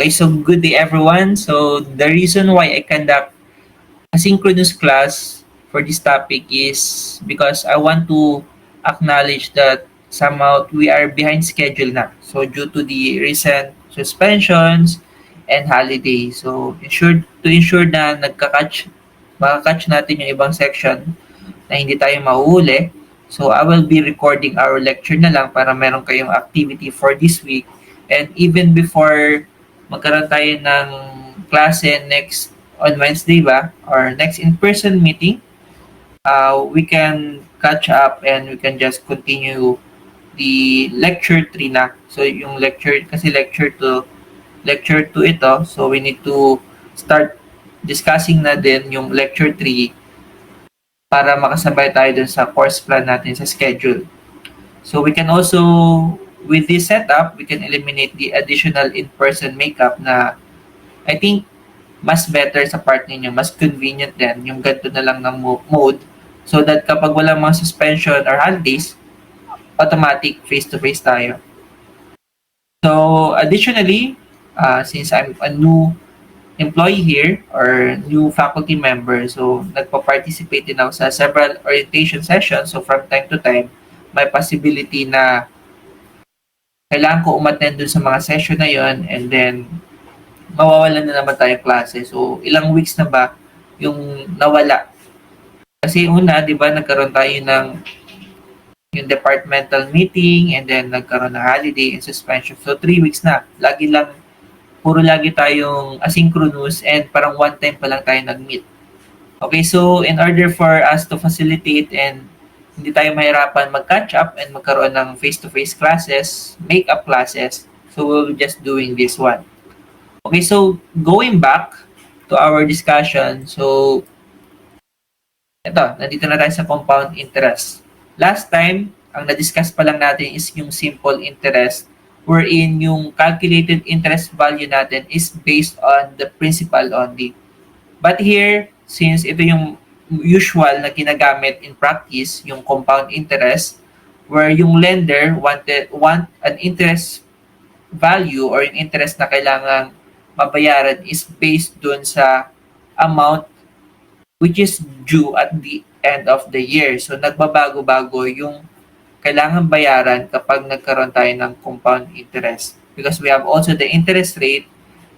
Okay, so good day everyone. So the reason why I conduct asynchronous class for this topic is because I want to acknowledge that somehow we are behind schedule na. So due to the recent suspensions and holiday. So to ensure na makakatch natin yung ibang section na hindi tayo mahuhuli. So I will be recording our lecture na lang para meron kayong activity for this week. And even before magkaroon tayo ng klase next on Wednesday ba, or next in-person meeting, we can catch up and we can just continue the lecture 3 na. So yung lecture, kasi lecture 2 ito, so we need to start discussing na din yung lecture 3 para makasabay tayo dun sa course plan natin sa schedule. So we can also, with this setup, we can eliminate the additional in-person makeup na I think mas better sa part ninyo, mas convenient din yung ganito na lang ng mode so that kapag walang mga suspension or holidays, automatic face-to-face tayo. So additionally, since I'm a new employee here or new faculty member, so nagpa-participate din ako sa several orientation sessions. So from time to time, may possibility na kailangan ko umattend dun sa mga session na yon, and then mawawalan na naman tayo klase. So ilang weeks na ba yung nawala? Kasi una, di ba, nagkaroon tayo ng yung departmental meeting and then nagkaroon ng holiday and suspension. So 3 weeks na. Puro lagi tayong asynchronous and parang one time pa lang tayo nag-meet. Okay, so in order for us to facilitate and hindi tayo mahirapan mag-catch up and magkaroon ng face-to-face classes, make-up classes, so we'll be just doing this one. Okay, so going back to our discussion, so nandito na tayo sa compound interest. Last time, ang na-discuss pa lang natin is yung simple interest, wherein yung calculated interest value natin is based on the principal only. But here, since ito yung usual na ginagamit in practice, yung compound interest, where yung lender want an interest value or yung interest na kailangang mabayaran is based dun sa amount which is due at the end of the year. So nagbabago-bago yung kailangan bayaran kapag nagkaroon tayo ng compound interest, because we have also the interest rate.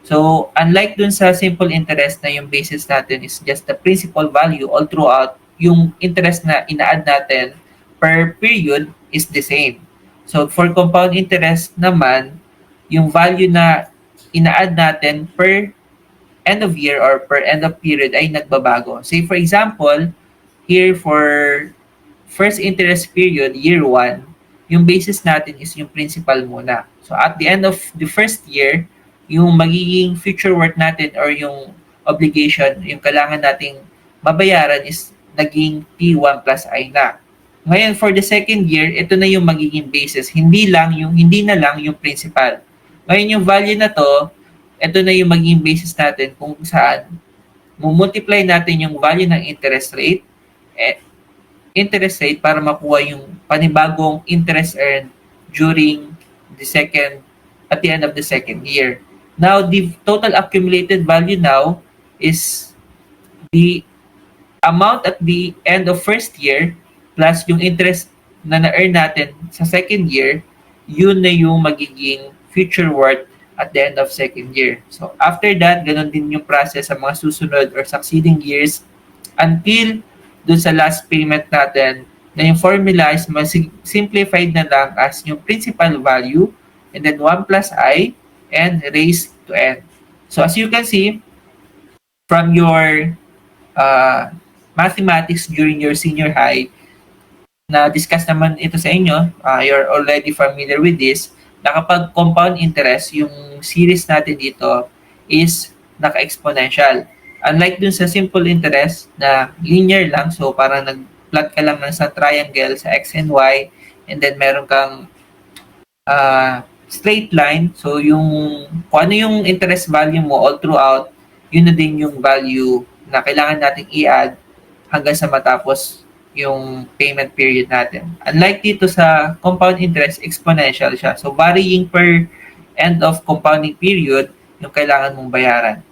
So unlike dun sa simple interest na yung basis natin is just the principal value all throughout, yung interest na ina-add natin per period is the same. So for compound interest naman, yung value na ina-add natin per end of year or per end of period ay nagbabago. Say for example, here for first interest period, year 1, yung basis natin is yung principal muna. So at the end of the first year, yung magiging future worth natin or yung obligation, yung kailangan nating mabayaran is naging T1 plus I na. Ngayon for the second year, ito na yung magiging basis, hindi na lang yung principal. Ngayon yung value na to, ito na yung magiging basis natin kung saan multiply natin yung value ng interest rate para makuha yung panibagong interest earned during at the end of the second year. Now, the total accumulated value now is the amount at the end of first year plus yung interest na na-earn natin sa second year, yun na yung magiging future worth at the end of second year. So, after that, ganun din yung process sa mga susunod or succeeding years until dun sa last payment natin na yung formula is simplified na lang as yung principal value and then 1 plus I and raised to n. So, as you can see, from your mathematics during your senior high, na-discuss naman ito sa inyo, you're already familiar with this, na kapag compound interest, yung series natin dito is naka-exponential. Unlike dun sa simple interest na linear lang, so parang nag-plot ka lang ng isang triangle sa x and y, and then meron kang straight line, so kung ano yung interest value mo all throughout, yun na din yung value na kailangan nating i-add hanggang sa matapos yung payment period natin. Unlike dito sa compound interest, exponential siya. So varying per end of compounding period, yung kailangan mong bayaran.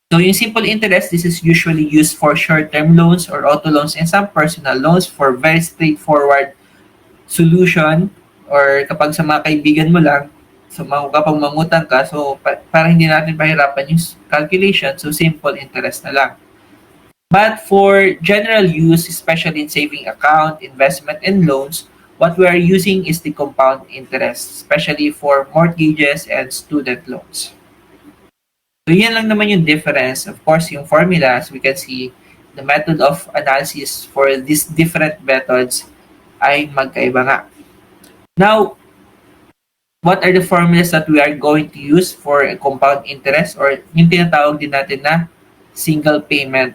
So yung simple interest, this is usually used for short-term loans or auto loans and some personal loans for very straightforward solution, or kapag sa mga kaibigan mo lang, so kapag mangutang ka, so para hindi natin pahirapan yung calculation, so simple interest na lang. But for general use, especially in saving account, investment, and loans, what we are using is the compound interest, especially for mortgages and student loans. So yan lang naman yung difference. Of course, yung formulas, we can see the method of analysis for these different methods ay magkaiba nga. Now, what are the formulas that we are going to use for a compound interest, or yung tinatawag din natin na single payment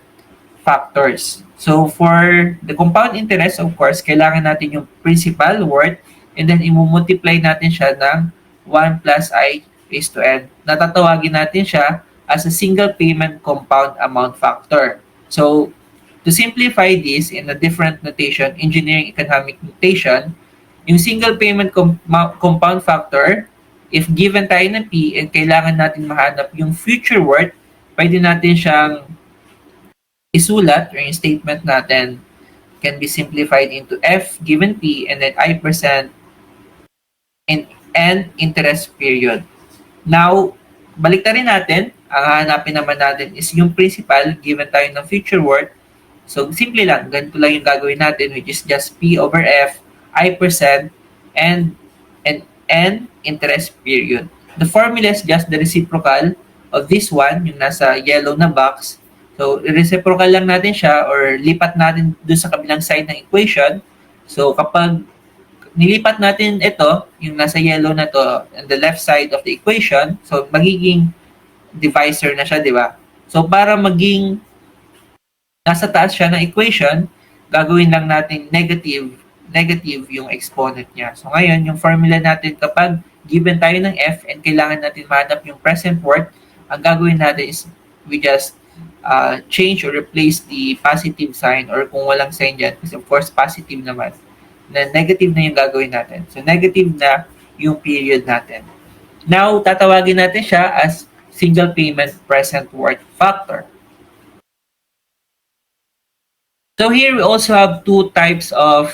factors? So for the compound interest, of course, kailangan natin yung principal worth and then i-multiply natin siya ng 1 plus I raised to n. Natatawagin natin siya as a single payment compound amount factor. So to simplify this in a different notation, engineering economic notation, yung single payment compound factor, if given tayo ng P and kailangan natin mahanap yung future worth, pwede natin siyang isulat, or yung statement natin can be simplified into F given P and then I% and interest period. Now, baliktarin natin. Ang hahanapin naman natin is yung principal given tayo ng future worth. So, simple lang. Ganito lang yung gagawin natin, which is just P over F, I%, and interest period. The formula is just the reciprocal of this one, yung nasa yellow na box. So, reciprocal lang natin siya, or lipat natin dun sa kabilang side ng equation. So, kapag nilipat natin ito, yung nasa yellow na to, on the left side of the equation, so magiging divisor na siya, di ba? So, para maging nasa taas siya ng equation, gagawin lang natin negative yung exponent niya. So, ngayon, yung formula natin kapag given tayo ng F and kailangan natin mahanap yung present worth, ang gagawin natin is we just change or replace the positive sign, or kung walang sign dyan, kasi of course positive naman, na negative na yung gagawin natin. So negative na yung period natin. Now, tatawagin natin siya as single payment present worth factor. So here we also have two types of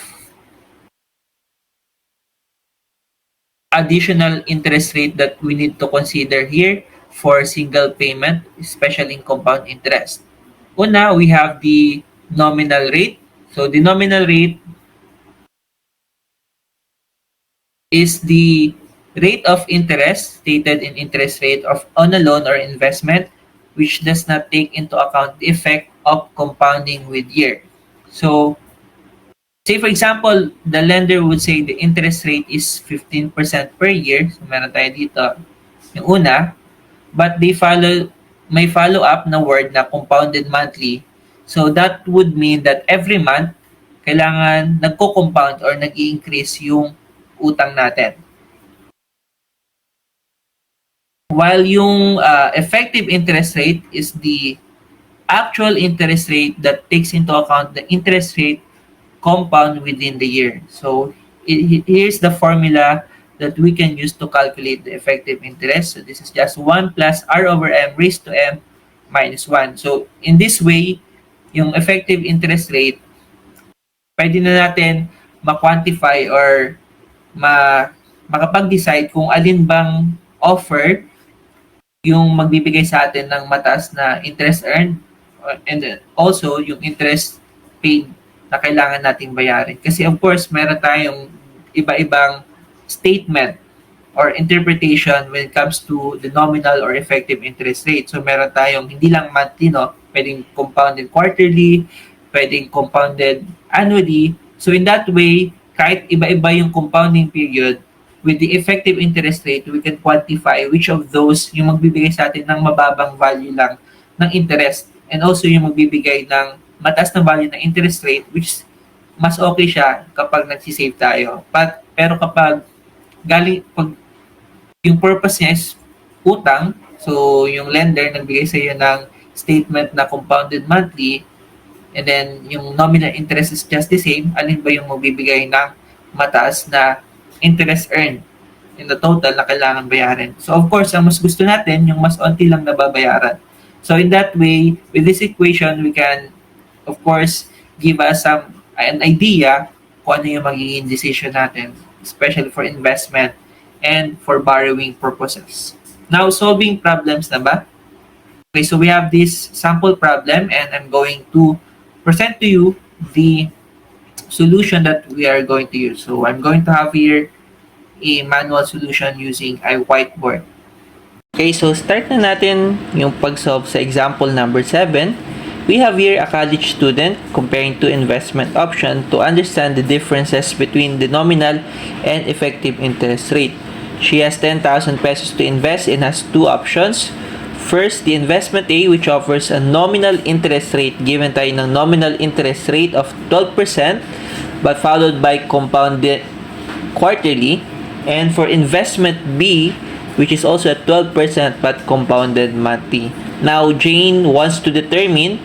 additional interest rate that we need to consider here for single payment, especially in compound interest. Una, we have the nominal rate. So the nominal rate is the rate of interest stated in interest rate on a loan or investment, which does not take into account the effect of compounding with year. So, say for example, the lender would say the interest rate is 15% per year. So, meron tayo dito yung una, but may follow up na word na compounded monthly. So, that would mean that every month, kailangan nagko-compound or nag-i-increase yung utang natin. While yung effective interest rate is the actual interest rate that takes into account the interest rate compound within the year. So here's the formula that we can use to calculate the effective interest. So this is just 1 plus R over M raised to M minus 1. So in this way, yung effective interest rate, pwede na natin ma-quantify or makapag-decide kung alin bang offer yung magbibigay sa atin ng mataas na interest earned, and also yung interest paid na kailangan nating bayarin. Kasi of course, meron tayong iba-ibang statement or interpretation when it comes to the nominal or effective interest rate. So meron tayong hindi lang monthly, no? Pwedeng compounded quarterly, pwedeng compounded annually. So in that way, kahit iba-iba yung compounding period, with the effective interest rate, we can quantify which of those yung magbibigay sa atin ng mababang value lang ng interest, and also yung magbibigay ng mataas na value ng interest rate, which mas okay siya kapag nagsisave tayo. Pero kapag yung purpose niya is utang, so yung lender nagbigay sa iyo ng statement na compounded monthly, and then yung nominal interest is just the same, alin ba yung magbibigay ng mataas na interest earned? in the total na kailangan bayarin. So of course, ang mas gusto natin, yung mas onti lang nababayaran. So in that way, with this equation, we can, of course, give us an idea kung ano yung magiging decision natin, especially for investment and for borrowing purposes. Now, solving problems na ba? Okay, so we have this sample problem and I'm going to present to you the solution that we are going to use. So I'm going to have here a manual solution using a whiteboard. Okay, so start na natin yung pag-solve sa example number 7. We have here a college student comparing two investment options to understand the differences between the nominal and effective interest rate. She has 10,000 pesos to invest and has two options. First, the investment A, which offers a nominal interest rate, given tayo ng nominal interest rate of 12% but followed by compounded quarterly. And for investment B, which is also at 12% but compounded monthly. Now, Jane wants to determine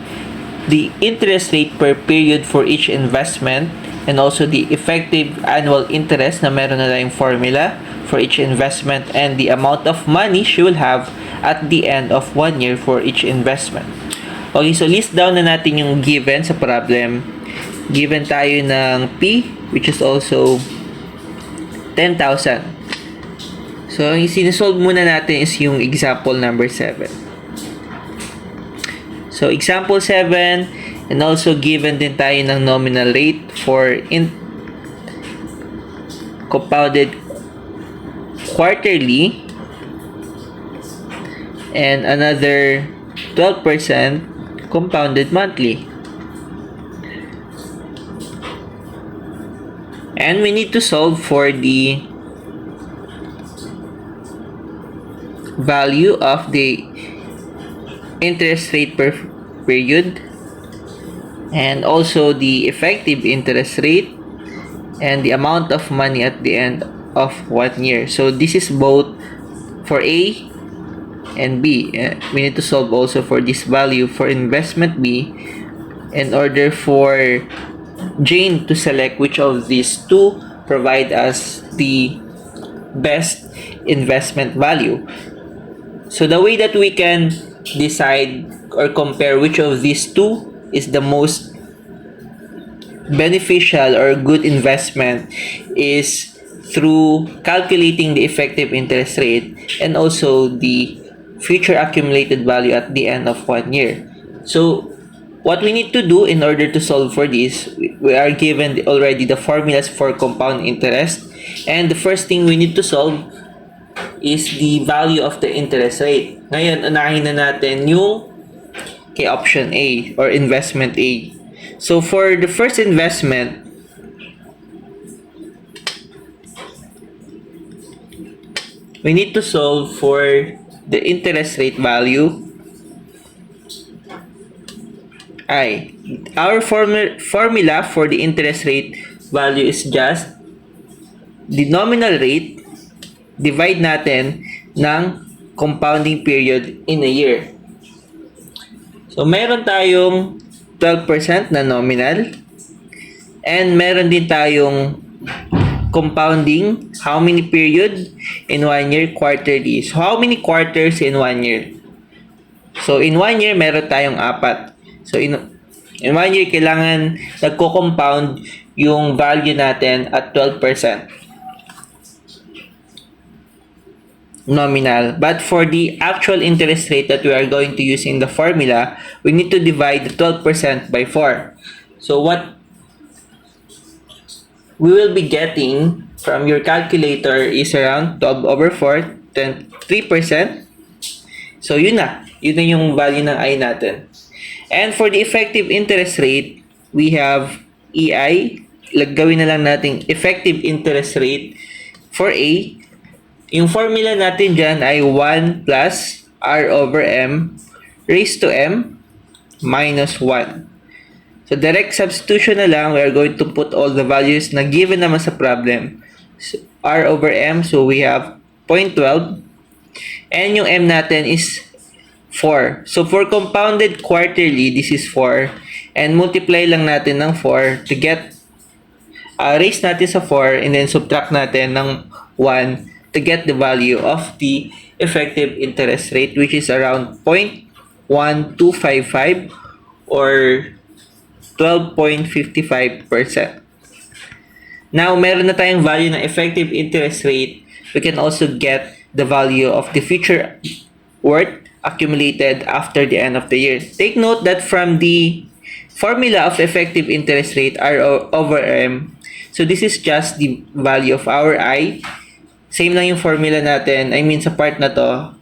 the interest rate per period for each investment and also the effective annual interest na meron na tayong formula for each investment and the amount of money she will have at the end of 1 year for each investment. Okay, so list down na natin yung given sa problem. Given tayo ng P, which is also 10,000. So, yung sinisolve muna natin is yung example number 7. So, example 7, and also given din tayo ng nominal rate for compounded quarterly and another 12% compounded monthly. And we need to solve for the value of the interest rate per period and also the effective interest rate and the amount of money at the end of 1 year. So this is both for A and B. We need to solve also for this value for investment B in order for Jane to select which of these two provide us the best investment value. So the way that we can decide or compare which of these two is the most beneficial or good investment is through calculating the effective interest rate and also the future accumulated value at the end of 1 year. So what we need to do in order to solve for this, we are given already the formulas for compound interest, and the first thing we need to solve is the value of the interest rate. Ngayon, unahin na natin yung kay option A or investment A. So, for the first investment, we need to solve for the interest rate value. Our formula for the interest rate value is just the nominal rate divide natin ng compounding period in a year. So, meron tayong 12% na nominal and meron din tayong compounding how many period in 1 year quarterly. So, how many quarters in 1 year? So, in 1 year, meron tayong 4. So, in 1 year, kailangan nagko-compound yung value natin at 12%. Nominal. But for the actual interest rate that we are going to use in the formula, we need to divide the 12% by 4. So what we will be getting from your calculator is around 12 over 4, then 3%. So yun na. Yun na yung value ng I natin. And for the effective interest rate, we have EI. Gawin na lang natin effective interest rate for A. Yung formula natin dyan ay 1 plus R over M raised to M minus 1. So, direct substitution na lang. We are going to put all the values na given naman sa problem. So, R over M, so we have 0.12. And yung M natin is 4. So, for compounded quarterly, this is 4. And multiply lang natin ng 4 to get, raise natin sa 4 and then subtract natin ng 1 to to get the value of the effective interest rate, which is around 0.1255 or 12.55%. Now, meron na tayong value ng effective interest rate. We can also get the value of the future worth accumulated after the end of the year. Take note that from the formula of effective interest rate, R over M, so this is just the value of our I. Same lang yung formula natin. I mean, sa part na to,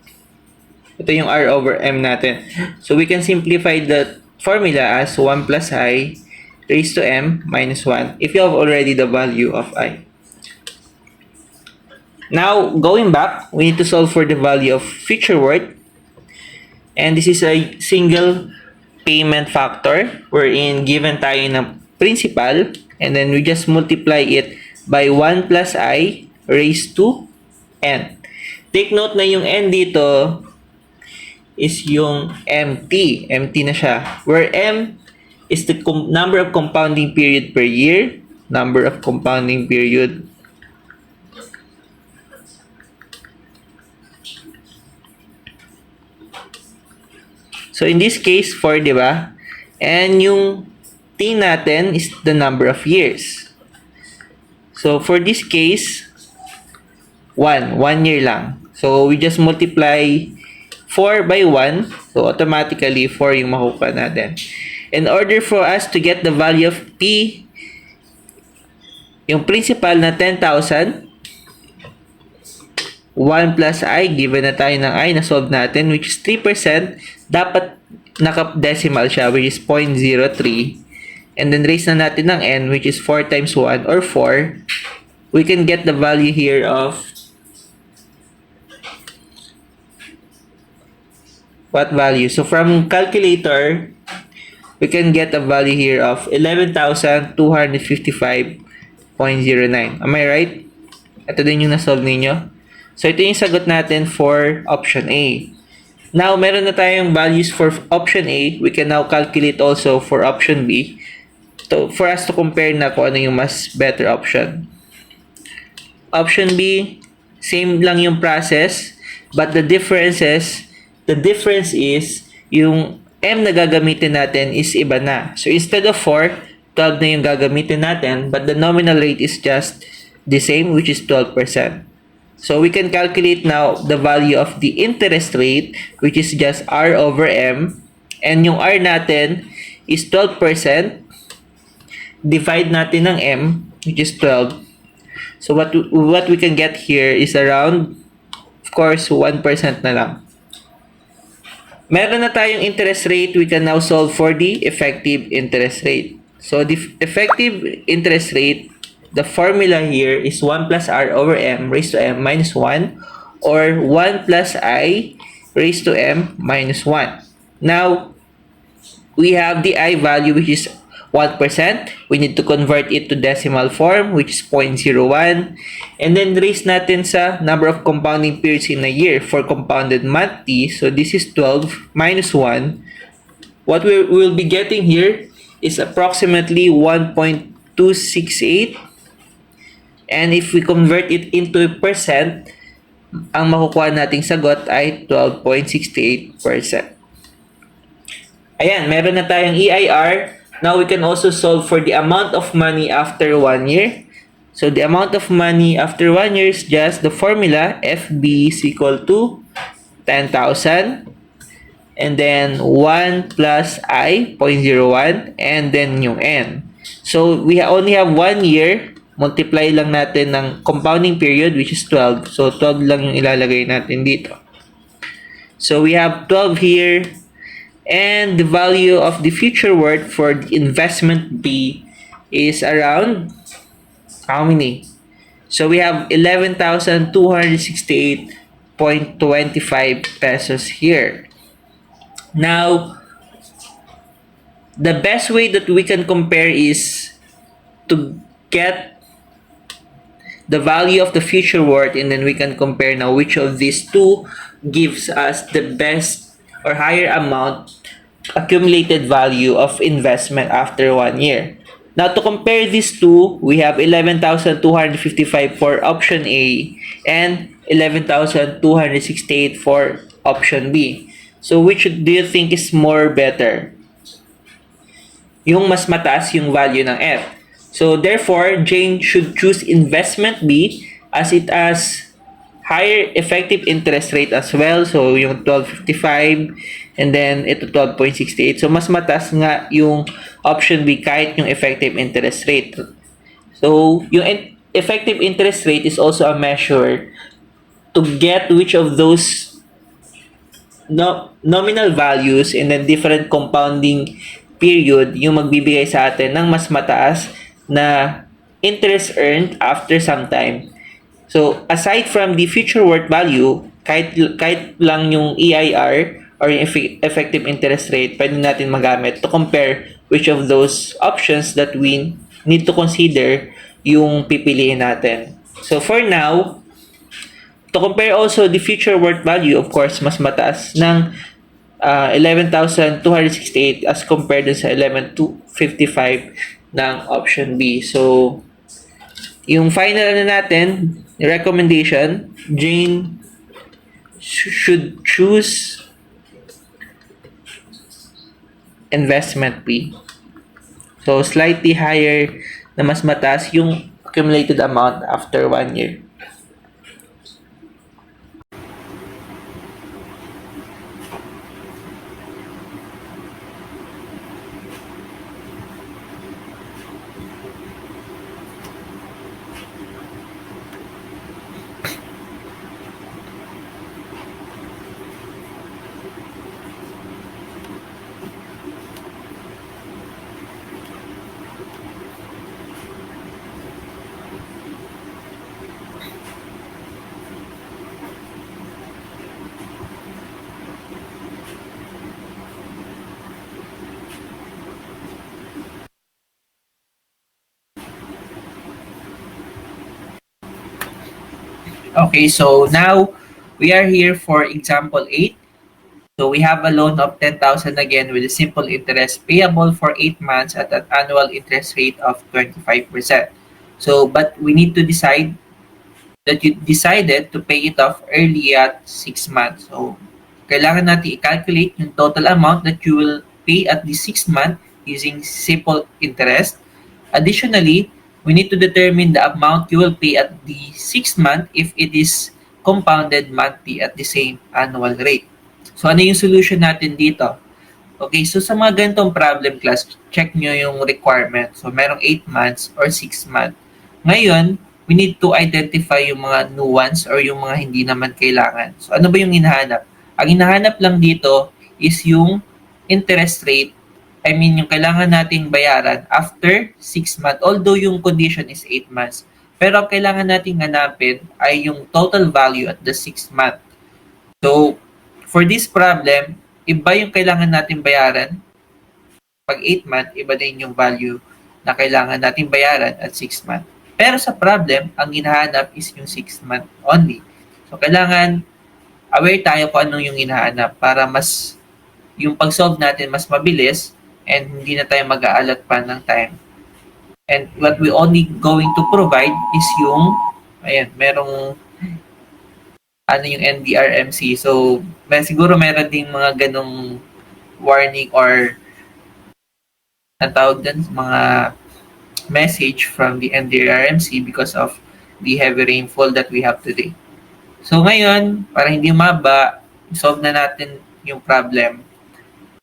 ito yung R over M natin. So, we can simplify the formula as 1 plus I raised to M minus 1 if you have already the value of I. Now, going back, we need to solve for the value of future worth. And this is a single payment factor wherein given tayo ng principal and then we just multiply it by 1 plus I raised to N. Take note na yung N dito is yung MT. MT na siya. Where M is the number of compounding period per year. Number of compounding period. So, in this case, 4, di ba? And yung T natin is the number of years. So, for this case, 1 year lang. So, we just multiply 4 by 1. So, automatically, 4 yung makukuha natin. In order for us to get the value of P, yung principal na 10,000, 1 plus I, given na tayo ng I, na-solve natin, which is 3%, dapat naka-decimal siya, which is 0.03. And then, raise na natin ng N, which is 4 times 1, or 4. We can get the value here of what value? So, from calculator, we can get a value here of 11,255.09. Am I right? Ito din yung na-solve ninyo. So, ito yung sagot natin for option A. Now, meron na tayong values for option A. We can now calculate also for option B for us to compare na kung ano yung mas better option. Option B, same lang yung process, but the difference is yung M na gagamitin natin is iba na. So, instead of 4, 12 na yung gagamitin natin, but the nominal rate is just the same, which is 12%. So, we can calculate now the value of the interest rate, which is just R over M. And yung R natin is 12%. Divide natin ng M, which is 12. So, what we can get here is around, of course, 1% na lang. Meron na tayong interest rate, we can now solve for the effective interest rate. So, the effective interest rate, the formula here is 1 plus R over M raised to M minus 1 or 1 plus I raised to M minus 1. Now, we have the I value which is 1%. We need to convert it to decimal form which is 0.01. And then raise natin sa number of compounding periods in a year for compounded month T. So, this is 12 minus 1. What we will be getting here is approximately 1.268. And if we convert it into a percent, ang makukuha nating sagot ay 12.68%. Ayan, meron na tayong EIR. Now, we can also solve for the amount of money after 1 year. So, the amount of money after 1 year is just the formula FB is equal to 10,000. And then, 1 plus I, 0.01. And then, yung N. So, we only have 1 year. Multiply lang natin ng compounding period which is 12. So, 12 lang yung ilalagay natin dito. So, we have 12 here. And the value of the future worth for the investment B is around how many? So, we have 11,268.25 pesos here. Now, the best way that we can compare is to get the value of the future worth, and then we can compare now which of these two gives us the best or higher amount accumulated value of investment after 1 year. Now, to compare these two, we have 11,255 for option A and 11,268 for option B. So which do you think is more better? Yung mas mataas yung value ng F. So therefore, Jane should choose investment B as it has higher effective interest rate as well. So yung 12.55 and then ito 12.68. So mas mataas nga yung option B kahit yung effective interest rate. So yung effective interest rate is also a measure to get which of those nominal values and then different compounding period yung magbibigay sa atin ng mas mataas na interest earned after some time. So, aside from the future worth value, kahit lang yung EIR or yung effective interest rate, pwede natin magamit to compare which of those options that we need to consider yung pipiliin natin. So, for now, to compare also the future worth value, of course, mas mataas ng 11,268 as compared sa 11,255 ng option B. So, yung final na natin, recommendation, Jane should choose investment B. So, slightly higher na mas mataas yung accumulated amount after 1 year. Okay, so now we are here for example 8. So we have a loan of 10,000 again with a simple interest payable for 8 months at an annual interest rate of 25%. So, but we need to decide that you decided to pay it off early at 6 months. So, kailangan natin i-calculate yung total amount that you will pay at the 6th month using simple interest. Additionally, we need to determine the amount you will pay at the 6th month if it is compounded monthly at the same annual rate. So, ano yung solution natin dito? Okay, so sa mga ganitong problem class, check nyo yung requirement. So, merong 8 months or 6 months. Ngayon, we need to identify yung mga nuance or yung mga hindi naman kailangan. So, ano ba yung hinahanap? Ang hinahanap lang dito is yung interest rate. I mean, yung kailangan nating bayaran after 6 months. Although yung condition is 8 months. Pero ang kailangan nating hanapin ay yung total value at the 6th month. So, for this problem, iba yung kailangan nating bayaran. Pag 8 month, iba din yung value na kailangan nating bayaran at 6 month. Pero sa problem, ang hinahanap is yung 6 month only. So, kailangan aware tayo kung anong yung hinahanap para mas yung pag-solve natin mas mabilis and hindi na tayo mag-aalat pa ng time. And what we only going to provide is yung, ayan, merong ano yung NDRMC. So, siguro meron ding mga ganong warning or ang tawag din, mga message from the NDRMC because of the heavy rainfall that we have today. So ngayon, para hindi maba, solve na natin yung problem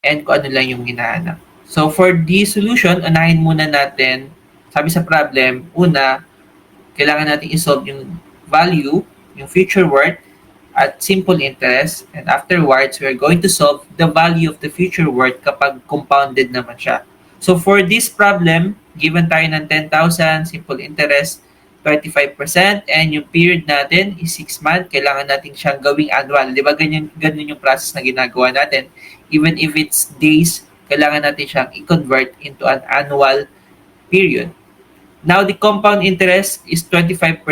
and kung ano lang yung hinahanap. So for the solution, unahin muna natin, sabi sa problem, una, kailangan natin isolve yung value, yung future worth, at simple interest. And afterwards, we're going to solve the value of the future worth kapag compounded naman siya. So for this problem, given tayo ng 10,000, simple interest, 25%, and yung period natin is 6 months, kailangan natin siyang gawing annual. Di ba ganyan yung process na ginagawa natin? Even if it's days, kailangan natin siyang i-convert into an annual period. Now, the compound interest is 25%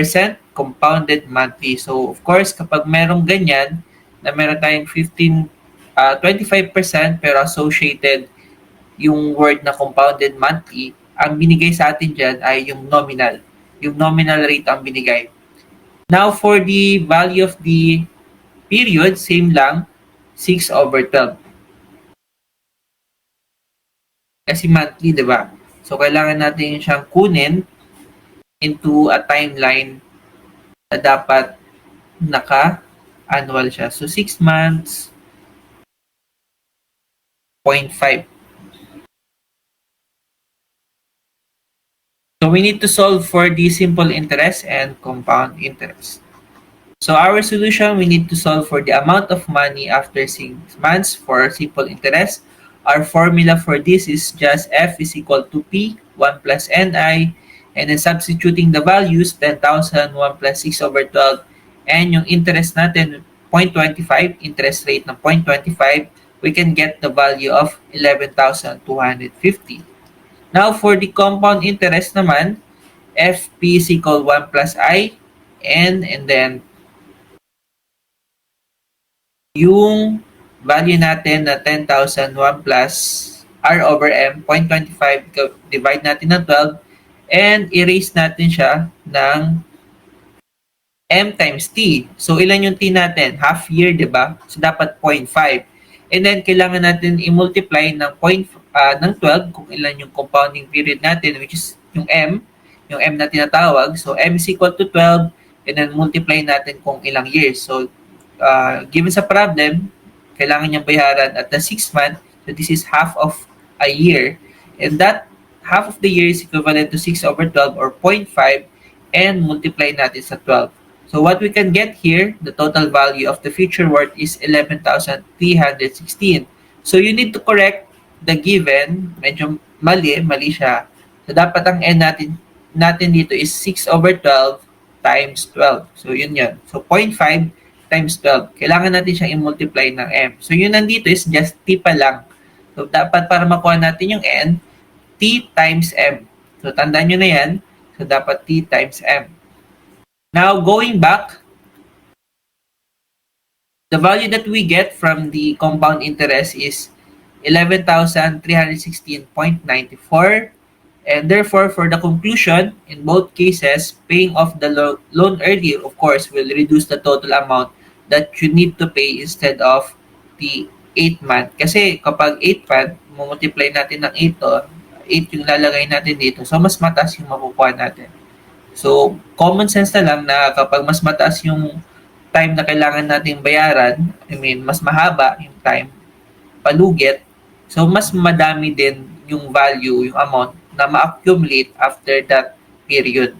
compounded monthly. So, of course, kapag merong ganyan, na meron tayong 25% pero associated yung word na compounded monthly, ang binigay sa atin dyan ay yung nominal. Yung nominal rate ang binigay. Now, for the value of the period, same lang, 6/12. Kasi monthly, di ba? So, kailangan natin siyang kunin into a timeline na dapat naka-annual siya. So, 6 months, 0.5. So, we need to solve for the simple interest and compound interest. So, our solution, we need to solve for the amount of money after 6 months for simple interest. Our formula for this is just F is equal to P, 1 plus NI, and then substituting the values, 10,000, 1 plus 6/12, and yung interest natin, 0.25, interest rate ng 0.25, we can get the value of 11,250. Now, for the compound interest naman, FP is equal 1 plus I, and then yung value natin na 10,001 plus R over M, 0.25, divide natin ng 12, and erase natin siya ng M times T. So, ilan yung T natin? Half year, di ba? So, dapat 0.5. And then, kailangan natin i-multiply ng, ng 12 kung ilan yung compounding period natin, which is yung M na tinatawag. So, M is equal to 12, and then multiply natin kung ilang years. So, given sa problem, kailangan niyang bayaran at the 6 month. So, this is half of a year. And that half of the year is equivalent to 6/12 or 0.5, and multiply natin sa 12. So, what we can get here, the total value of the future worth is 11,316. So, you need to correct the given. Medyo mali siya. So, dapat ang N natin dito is 6/12 times 12. So, yun. So, 0.5 times 12. Kailangan natin siyang i-multiply ng M. So, yun nandito is just T pa lang. So, dapat para makuha natin yung N, T times M. So, tandaan nyo na yan. So, dapat T times M. Now, going back, the value that we get from the compound interest is 11,316.94. And therefore, for the conclusion, in both cases, paying off the loan earlier, of course, will reduce the total amount that you need to pay instead of the 8 month. Kasi kapag 8 month, multiply natin ng 8 to, 8 yung lalagay natin dito. So, mas mataas yung makukuha natin. So, common sense na lang na kapag mas mataas yung time na kailangan nating bayaran, mas mahaba yung time, palugit, so mas madami din yung value, yung amount na ma-accumulate after that period.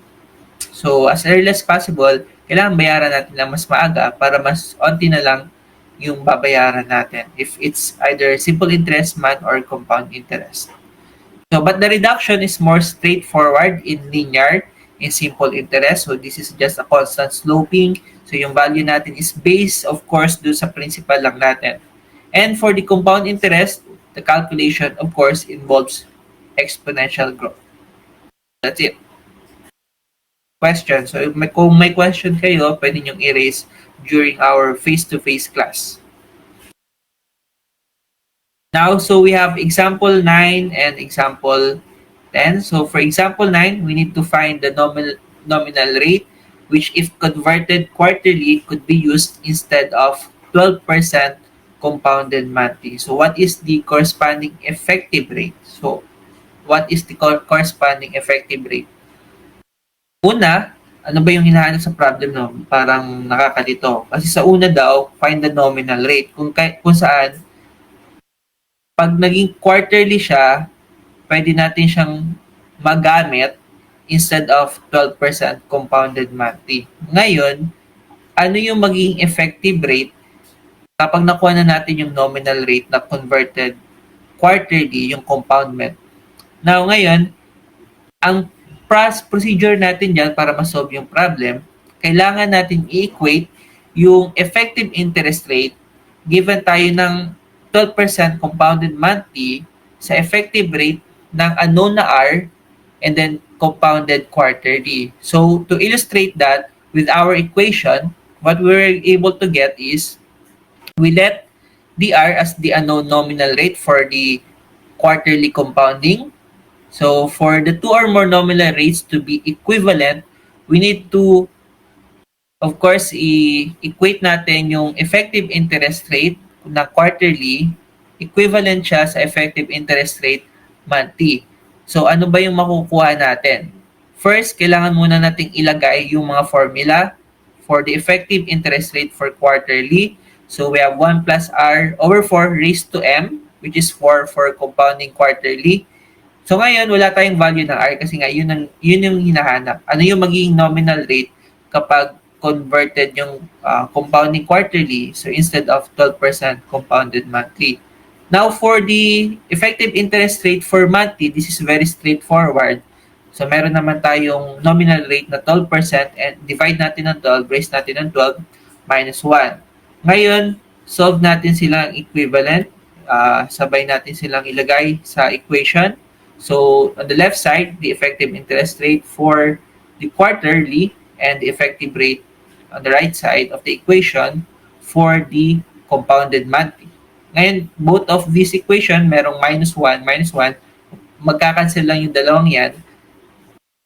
So, as early as possible, kailangan bayaran natin lang mas maaga para mas onti na lang yung babayaran natin if it's either simple interest man or compound interest. So, but the reduction is more straightforward in linear, in simple interest. So, this is just a constant sloping. So, yung value natin is based, of course, doon sa principal lang natin. And for the compound interest, the calculation, of course, involves exponential growth. That's it. Question. So, kung may question kayo, pwede nyo i-raise during our face-to-face class. Now, so we have example 9 and example 10. So, for example 9, we need to find the nominal rate, which if converted quarterly could be used instead of 12% compounded monthly. So, what is the corresponding effective rate? So, what is the corresponding effective rate? Una, ano ba yung hinahanap sa problem, no? Parang nakakalito. Kasi sa una daw, find the nominal rate. Kung saan, pag naging quarterly siya, pwede natin siyang magamit instead of 12% compounded monthly. Ngayon, ano yung magiging effective rate kapag nakuha na natin yung nominal rate na converted quarterly, yung compoundment? Now, ngayon, ang procedure natin dyan para ma-solve yung problem, kailangan natin i-equate yung effective interest rate given tayo ng 12% compounded monthly sa effective rate ng unknown na R and then compounded quarterly. So, to illustrate that with our equation, what we're able to get is we let the R as the unknown nominal rate for the quarterly compounding. So, for the two or more nominal rates to be equivalent, we need to of course, i-equate natin yung effective interest rate na quarterly, equivalent siya sa effective interest rate monthly. So, ano ba yung makukuha natin? First, kailangan muna nating ilagay yung mga formula for the effective interest rate for quarterly. So, we have 1 plus R over 4 raised to M, which is 4 for compounding quarterly. So ngayon, wala tayong value ng R kasi nga yun yung hinahanap. Ano yung magiging nominal rate kapag converted yung compounding quarterly, so instead of 12% compounded monthly. Now, for the effective interest rate for monthly, this is very straightforward. So meron naman tayong nominal rate na 12% and divide natin ng 12, raise natin ng 12, minus 1. Ngayon, solve natin silang equivalent. Sabay natin silang ilagay sa equation. So, on the left side, the effective interest rate for the quarterly and the effective rate on the right side of the equation for the compounded monthly. Ngayon, both of these equation, merong minus 1, magkakancel lang yung dalawang yan.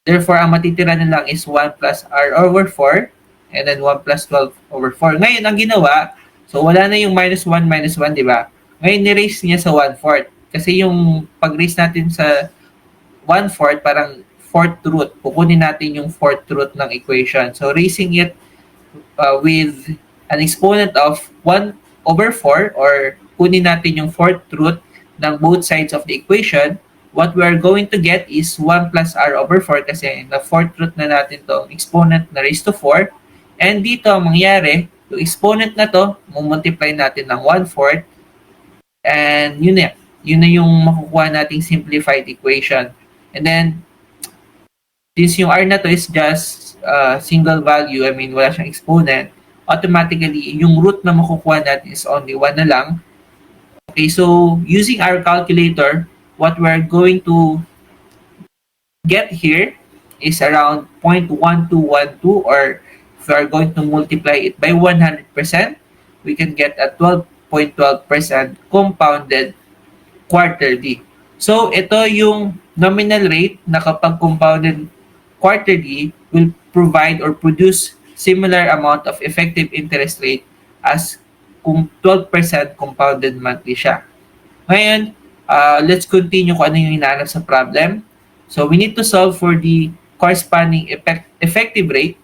Therefore, ang matitira na lang is 1 plus R over 4 and then 1 plus 12 over 4. Ngayon, ang ginawa, so wala na yung minus 1, di ba? Ngayon, ni-raise niya sa 1/4. Kasi yung pag-raise natin sa 1/4, parang fourth root. Kukunin natin yung fourth root ng equation. So, raising it with an exponent of 1 over 4 or kunin natin yung fourth root ng both sides of the equation, what we are going to get is 1 plus R over 4 kasi na fourth root na natin to exponent na raised to 4. And dito, ang mangyari, yung exponent na to, multiply natin ng 1/4 and yun na. Yun na yung makukuha nating simplified equation. And then, since yung R na to is just single value, I mean, wala siyang exponent, automatically, yung root na makukuha natin is only 1 na lang. Okay, so, using our calculator, what we're going to get here is around 0.1212 or if we are going to multiply it by 100%, we can get a 12.12% compounded quarterly. So, ito yung nominal rate na kapag compounded quarterly will provide or produce similar amount of effective interest rate as kung 12% compounded monthly siya. Ngayon, let's continue kung ano yung hinahanap sa problem. So, we need to solve for the corresponding effective rate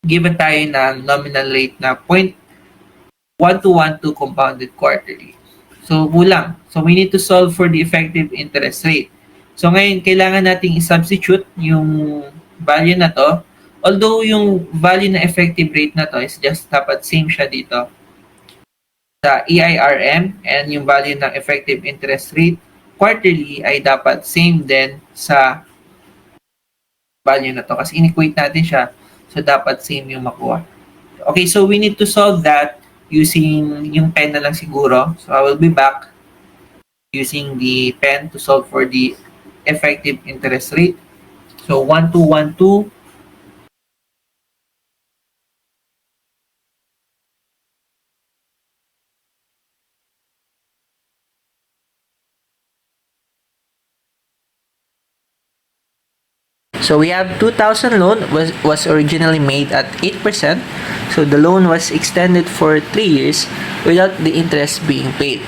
given tayo ng nominal rate na 0.1212 compounded quarterly. So, kulang. So, we need to solve for the effective interest rate. So, ngayon, kailangan nating i-substitute yung value na to. Although, yung value na effective rate na to is just dapat same siya dito sa EIRM and yung value ng effective interest rate quarterly ay dapat same din sa value na to. Kasi in-equate natin siya. So, dapat same yung makuha. Okay, so we need to solve that using yung pen na lang siguro. So, I will be back using the pen to solve for the effective interest rate. So, 1212. So we have 2,000 loan was originally made at 8%. So the loan was extended for 3 years without the interest being paid.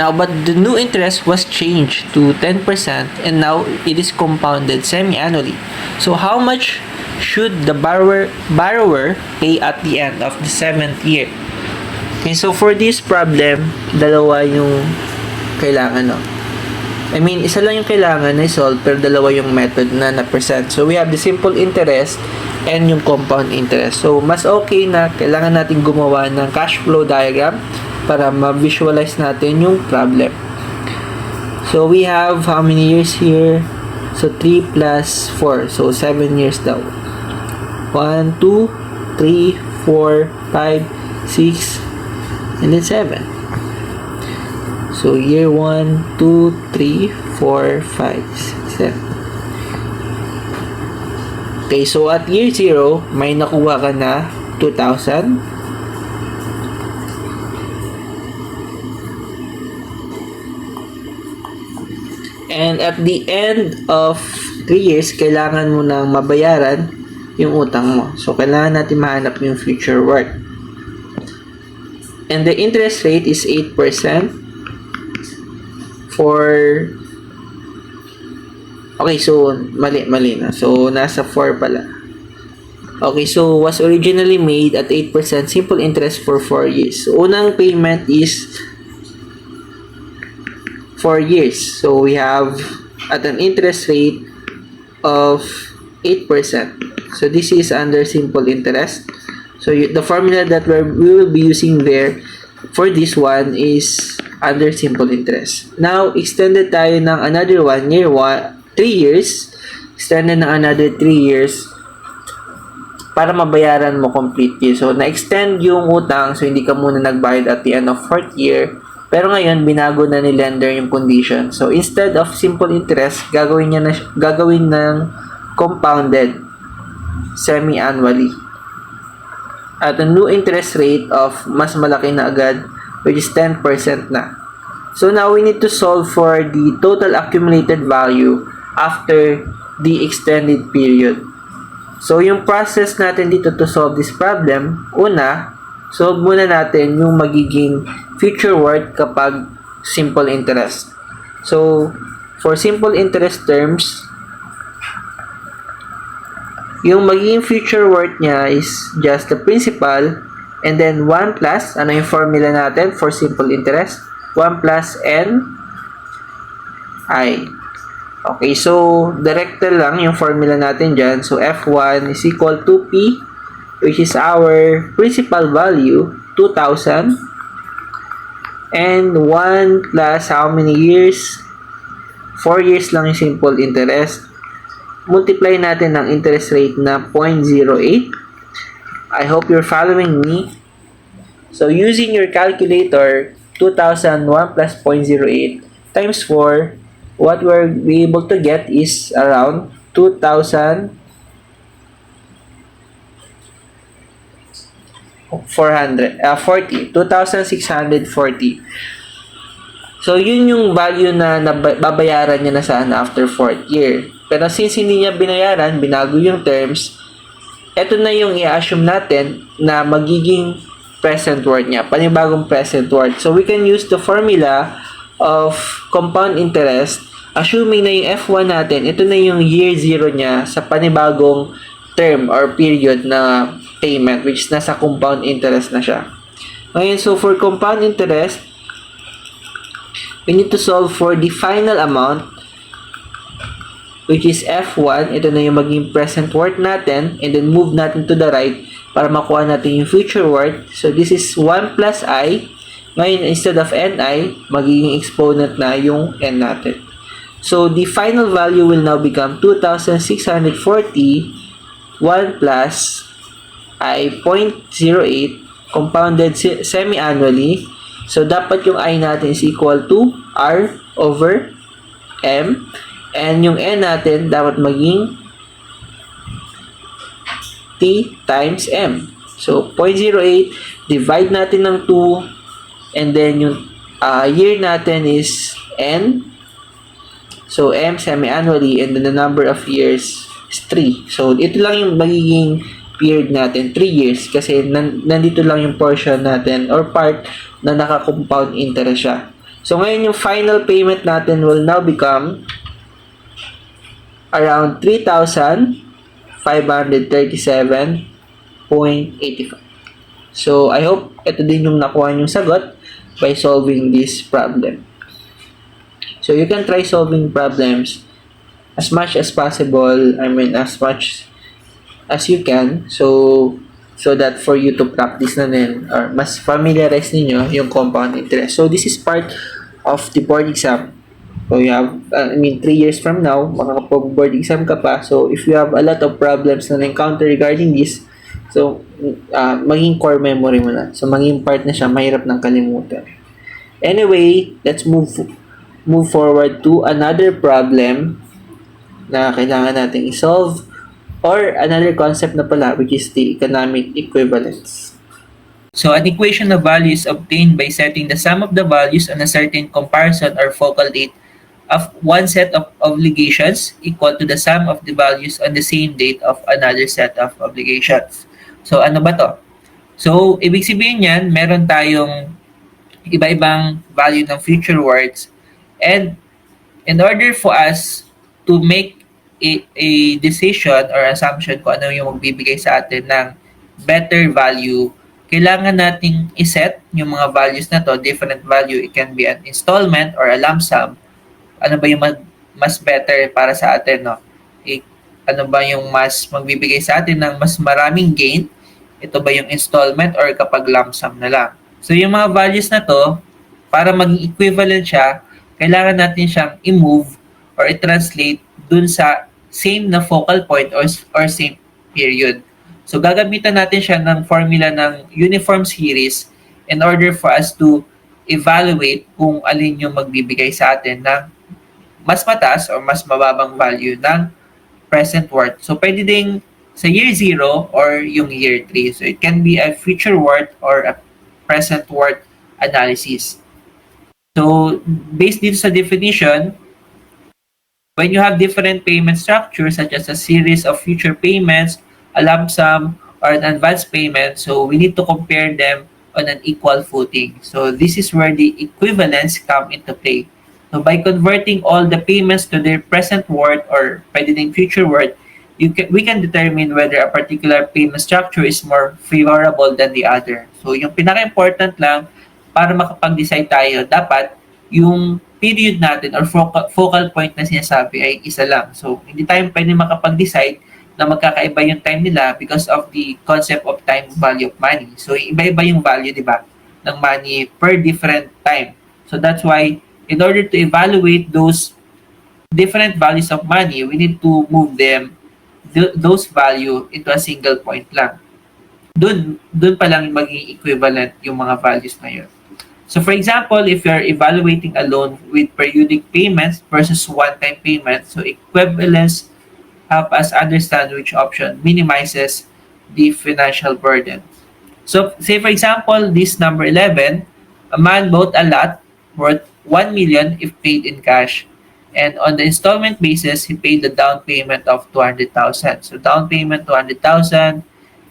Now, but the new interest was changed to 10% and now it is compounded semi-annually. So how much should the borrower pay at the end of the 7th year? Okay, so for this problem, dalawa yung kailangan, no? I mean, isa lang yung kailangan na i-solve pero dalawa yung method na na-present. So, we have the simple interest and yung compound interest. So, mas okay na kailangan natin gumawa ng cash flow diagram para ma-visualize natin yung problem. So, we have how many years here? So, 3 plus 4. So, 7 years daw. 1, 2, 3, 4, 5, 6, and then 7. So, year 1, 2, 3, 4, 5, 6, 7. Okay, so at year 0, may nakuha ka na 2,000. And at the end of 3 years, kailangan mo nang mabayaran yung utang mo. So, kailangan natin mahanap yung future worth. And the interest rate is 8% for... Okay, so mali na. So, nasa 4 pala. Okay, so was originally made at 8% simple interest for 4 years. So, unang payment is 4 years. So, we have at an interest rate of 8%. So, this is under simple interest. So, the formula that we will be using there for this one is under simple interest. Now, extended tayo ng another 1 year, 3 years. Extended ng another 3 years para mabayaran mo completely. So, na-extend yung utang, so hindi ka muna nagbayad at the end of 4th year. Pero ngayon, binago na ni lender yung condition. So, instead of simple interest, gagawin ng compounded semi-annually. At a new interest rate of mas malaki na agad, which is 10% na. So, now we need to solve for the total accumulated value after the extended period. So, yung process natin dito to solve this problem, una, solve muna natin yung magiging future worth kapag simple interest. So, for simple interest terms, yung magiging future worth niya is just the principal and then 1 plus, ano yung formula natin for simple interest? 1 plus n I. Okay, so director lang yung formula natin dyan. So, F1 is equal to P, which is our principal value, 2,000. And 1 plus how many years? 4 years lang yung simple interest. Multiply natin ng interest rate na 0.08. I hope you're following me. So, using your calculator, 2,001 plus 0.08 times 4, what we're be able to get is around 2,440. So, yun yung value na babayaran niya na sana after 4th year. Pero since hindi niya binayaran, binago yung terms, eto na yung i-assume natin na magiging present worth niya, panibagong present worth. So, we can use the formula of compound interest, assuming na yung F1 natin, ito na yung year 0 niya sa panibagong term or period na payment, which is nasa compound interest na siya. Ngayon, so for compound interest, we need to solve for the final amount, which is F1. Ito na yung maging present worth natin, and then move natin to the right para makuha natin yung future worth. So, this is 1 plus I. Ngayon, instead of Ni, magiging exponent na yung N natin. So, the final value will now become 2,640, 1 plus I 0.08 compounded semi-annually. So, dapat yung I natin is equal to R over M. And yung N natin dapat maging T times M. So, 0.08, divide natin ng 2, and then yung year natin is N. So, M semi-annually, and then the number of years is 3. So, ito lang yung magiging period natin, 3 years, kasi nandito lang yung portion natin or part na naka-compound interest siya. So, ngayon yung final payment natin will now become around 3,537.85. So, I hope ito din yung nakuha yung sagot by solving this problem. So, you can try solving problems as much as possible. I mean, as much as you can. So that for you to practice na din or mas familiarize ninyo yung compound interest. So, this is part of the board exam. So, you have, 3 years from now, makakapag-board exam ka pa. So, if you have a lot of problems na encounter regarding this, so, maging core memory mo na. So, maging part na siya, mahirap ng kalimutan. Anyway, let's move forward to another problem na kailangan nating i-solve or another concept na pala, which is the economic equivalence. So an equation of value is obtained by setting the sum of the values on a certain comparison or focal date of one set of obligations equal to the sum of the values on the same date of another set of obligations. So ano ba to? So ibig sabihin niyan, meron tayong iba-ibang value ng future words, and in order for us to make a decision or assumption kung ano yung magbibigay sa atin ng better value, kailangan nating iset yung mga values na to, different value. It can be an installment or a lump sum. Ano ba yung mas better para sa atin, no? Ano ba yung mas magbibigay sa atin ng mas maraming gain? Ito ba yung installment or kapag lump sum na lang? So yung mga values na to, para maging equivalent siya, kailangan natin siyang i-move or i-translate dun sa same na focal point or same period. So gagamitan natin siya ng formula ng uniform series in order for us to evaluate kung alin yung magbibigay sa atin ng mas mataas or mas mababang value ng present worth. So pwede ding sa year 0 or yung year 3. So it can be a future worth or a present worth analysis. So based dito sa definition, when you have different payment structures such as a series of future payments, a lump sum, or an advance payment, so we need to compare them on an equal footing. So this is where the equivalence come into play. So by converting all the payments to their present worth or pwede ding future worth, we can determine whether a particular payment structure is more favorable than the other. So yung pinaka-important lang para makapag-decide tayo, dapat yung period natin or focal point na sinasabi ay isa lang. So hindi tayo pwede makapag-decide na magkakaiba yung time nila because of the concept of time value of money. So iba-iba yung value, di ba, ng money per different time. So that's why in order to evaluate those different values of money, we need to move them those value into a single point lang. Dun pa lang maging equivalent yung mga values na yun. So for example, if you're evaluating a loan with periodic payments versus one-time payment, so equivalence help us understand which option minimizes the financial burden. So say for example, this number 11, a man bought a lot worth 1 million if paid in cash. And on the installment basis, he paid the down payment of 200,000. So down payment 200,000,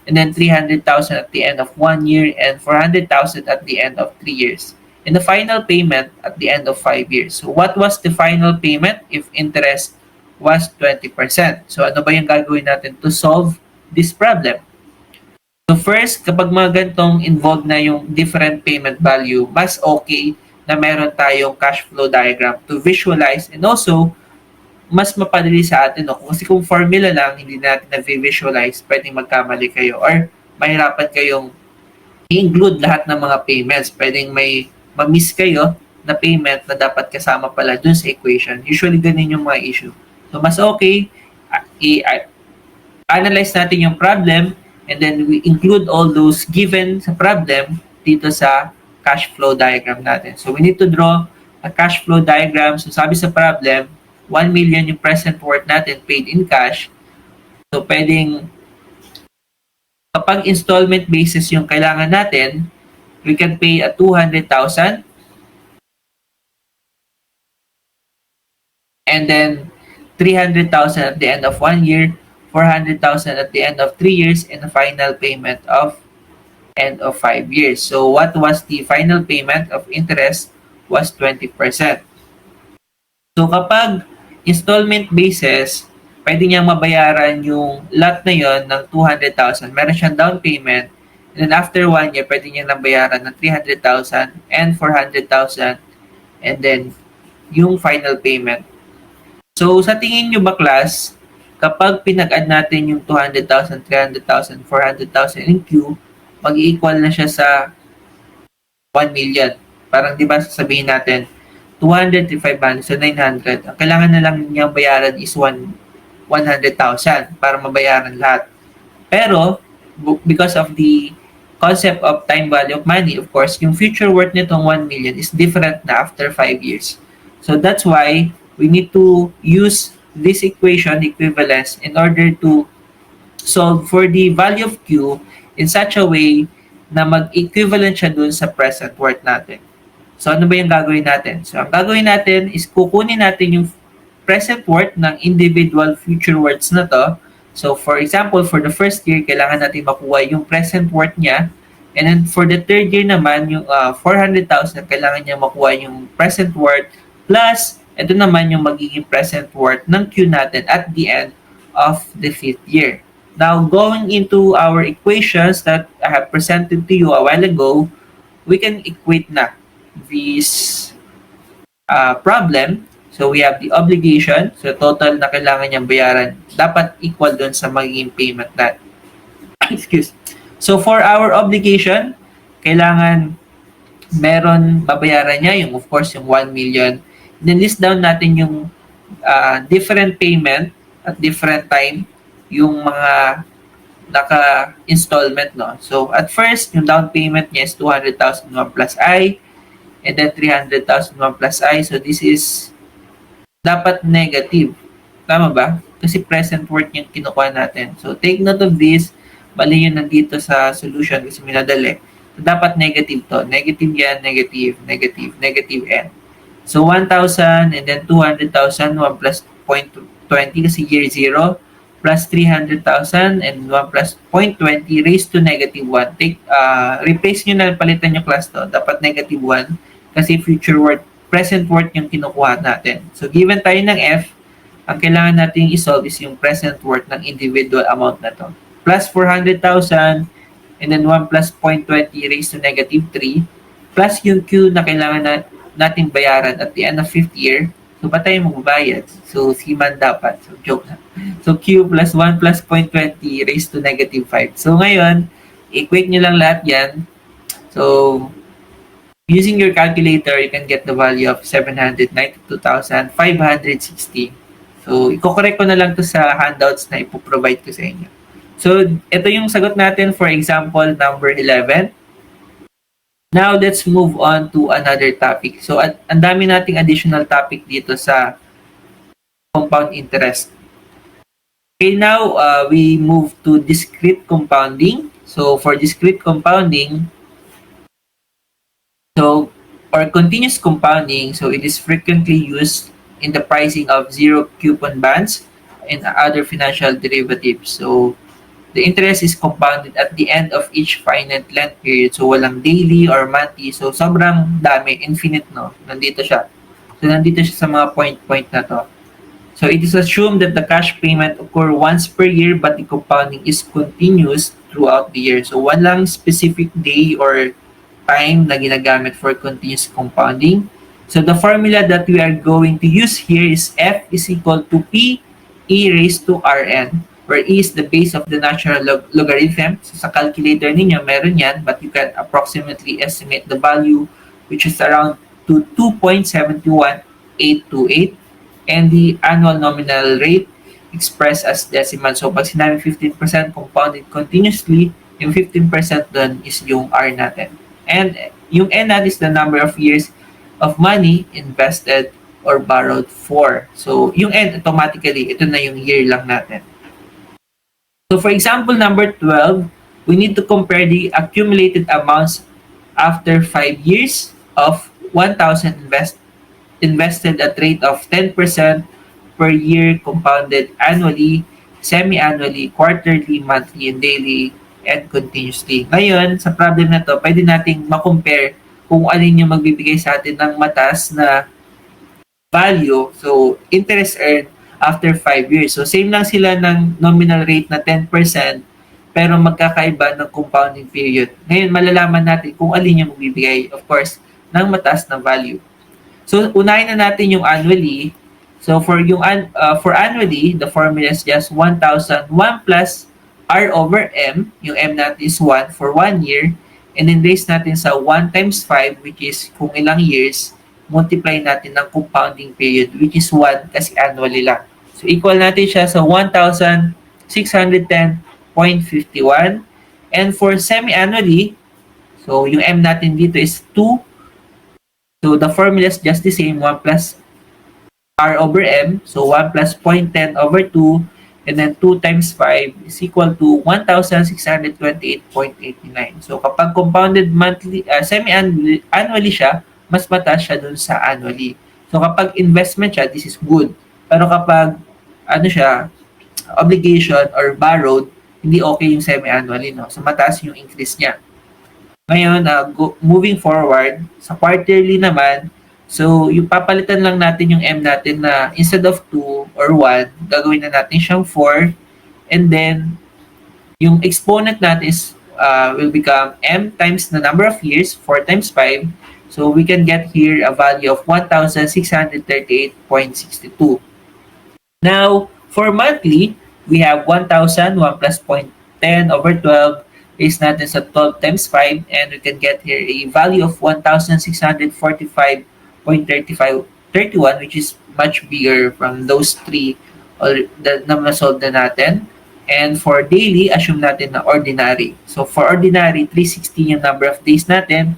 and then 300,000 at the end of 1 year, and 400,000 at the end of 3 years. And the final payment at the end of 5 years. So what was the final payment if interest was 20%? So ano ba yung gagawin natin to solve this problem? So first, kapag mga ganitong involved na yung different payment value, mas okay na meron tayong cash flow diagram to visualize, and also mas mapadali sa atin, no? Kasi kung formula lang, hindi natin na-visualize, pwedeng magkamali kayo or mahirapan kayong i-include lahat ng mga payments. Pwedeng may ma-miss kayo na payment na dapat kasama pala dun sa equation. Usually, ganun yung mga issue. So, mas okay, i-analyze natin yung problem, and then we include all those given sa problem dito sa cash flow diagram natin. So, we need to draw a cash flow diagram. So, sabi sa problem, 1 million yung present worth natin paid in cash. So, pwedeng kapag installment basis yung kailangan natin, we can pay a 200,000. And then 300,000 at the end of 1 year, 400,000 at the end of 3 years, and the final payment of end of 5 years. So what was the final payment of interest was 20%. So kapag installment basis, pwede niyang mabayaran yung lot na yon ng 200,000. Meron siyang down payment, and then after 1 year, pwede niyang nabayaran ng 300,000 and 400,000, and then yung final payment. So sa tingin nyo ba, class, kapag pinag-add natin yung 200,000, 300,000, 400,000 in Q, mag-equal na siya sa 1 million. Parang di ba sasabihin natin, 200 to 500, so 900. Ang kailangan na lang niyang bayaran is 100,000 para mabayaran lahat. Pero, because of the concept of time value of money, of course, yung future worth nitong 1 million is different na after 5 years. So that's why we need to use this equation equivalence in order to solve for the value of Q in such a way na mag-equivalent siya dun sa present worth natin. So ano ba yung gagawin natin? So ang gagawin natin is kukunin natin yung present worth ng individual future worths na to. So for example, for the first year, kailangan natin makuha yung present worth niya. And then for the third year naman, yung 400,000, kailangan niya makuha yung present worth plus ito naman yung magiging present worth ng Q natin at the end of the fifth year. Now, going into our equations that I have presented to you a while ago, we can equate na this problem. So, we have the obligation. So, total na kailangan niyang bayaran dapat equal dun sa magiging payment natin. Excuse. So, for our obligation, kailangan meron babayaran niya, yung of course, yung 1 million. Then, list down natin yung different payment at different time, yung mga naka-installment, no? So, at first, yung down payment niya is 200,000 plus I, and then 300,000 plus I. So, this is dapat negative. Tama ba? Kasi present worth yung kinukuha natin. So, take note of this. Bali yun nandito sa solution kasi minadali. So, dapat negative to. Negative yan, negative, negative, negative n. So, 1,000 and then 200,000, 1 plus 0.20 kasi year 0, plus 300,000 and 1 plus 0.20 raised to negative 1. Replace nyo na, palitan nyo class to. Dapat negative 1 kasi future worth, present worth yung kinukuha natin. So, given tayo ng F, ang kailangan natin i-solve is yung present worth ng individual amount na to. Plus 400,000 and then 1 plus 0.20 raised to negative 3 plus yung Q na kailangan nating bayaran at the end of 5th year. So, pa tayo magbabayad? So, si man dapat. So, joke na. So, Q plus 1 plus 0.20 raised to negative 5. So, ngayon, equate nyo lang lahat yan. So, using your calculator, you can get the value of 792,560. So, i-correct ko na lang to sa handouts na ipoprovide ko sa inyo. So, ito yung sagot natin for example number 11. Now, let's move on to another topic. So, ang dami nating additional topic dito sa compound interest. Okay, now, we move to discrete compounding. So, for discrete compounding, or continuous compounding, so it is frequently used in the pricing of zero coupon bonds and other financial derivatives. So, the interest is compounded at the end of each finite length period. So, walang daily or monthly. So, sobrang dami. Infinite, no? Nandito siya. So, nandito siya sa mga point-point na to. So, it is assumed that the cash payment occur once per year but the compounding is continuous throughout the year. So, walang specific day or time na ginagamit for continuous compounding. So, the formula that we are going to use here is F is equal to P E raised to Rn, where E is the base of the natural logarithm. So, sa calculator ninyo, meron yan, but you can approximately estimate the value, which is around to 2.71828, and the annual nominal rate expressed as decimal. So, pag sinabi 15% compounded continuously, yung 15% dun is yung R natin. And yung N natin is the number of years of money invested or borrowed for. So, yung N automatically, ito na yung year lang natin. So, for example, number 12, we need to compare the accumulated amounts after 5 years of 1,000 invested at rate of 10% per year compounded annually, semi-annually, quarterly, monthly, and daily, and continuously. Ngayon, sa problem na to, pwede nating ma-compare kung alin yung magbibigay sa atin ng mataas na value. So, interest earned after 5 years. So, same lang sila ng nominal rate na 10%, pero magkakaiba ng compounding period. Ngayon, malalaman natin kung alin yung magbibigay, of course, ng mataas na value. So, unahin na natin yung annually. So, for annually, the formula is just 1,001 plus R over M. Yung M natin is 1 for 1 year. And then, raise natin sa 1 times 5, which is kung ilang years, multiply natin ng compounding period, which is 1 kasi annually lang. So, equal natin siya sa 1,610.51. And for semi-annually, so yung M natin dito is 2. So, the formula is just the same, 1 plus R over M. So, 1 plus 0.10 over 2. And then, 2 times 5 is equal to 1,628.89. So, kapag compounded monthly, semi-annually siya, mas mataas siya dun sa annually. So kapag investment siya, this is good. Pero kapag ano siya, obligation or borrowed, hindi okay yung semi-annually, no? So mataas yung increase niya. Ngayon, moving forward, sa quarterly naman, so yung papalitan lang natin yung M natin na instead of 2 or 1, gagawin na natin siyang 4. And then, yung exponent natin is, will become M times the number of years, 4 times 5. So we can get here a value of 1,638.62. Now, for monthly, we have 1,000, 1 plus 0.10 over 12 is natin sa 12 times 5, and we can get here a value of 1,645.31, which is much bigger from those three na masolve na natin. And for daily, assume natin na ordinary. So for ordinary, 360 yung number of days natin.